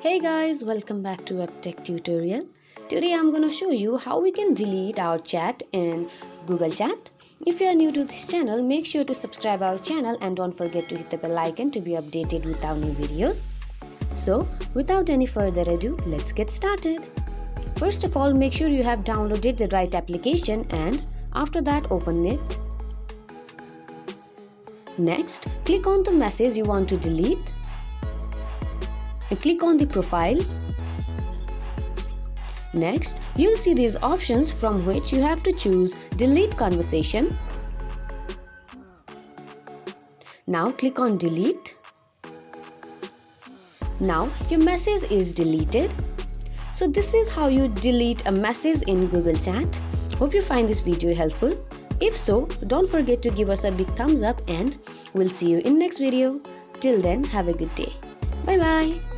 Hey guys, welcome back to WebTech tutorial. Today I'm going to show you how we can delete our chat in Google Chat. If you are new to this channel, make sure to subscribe our channel and don't forget to hit the bell icon to be updated with our new videos. So, without any further ado, let's get started. First of all, make sure you have downloaded the right application and after that open it. Next, click on the message you want to delete. And click on the profile. Next, you'll see these options from which you have to choose delete conversation. Now click on delete. Now your message is deleted. So this is how you delete a message in Google Chat. Hope you find this video helpful. If so, don't forget to give us a big thumbs up and we'll see you in next video. Till then, have a good day. Bye bye.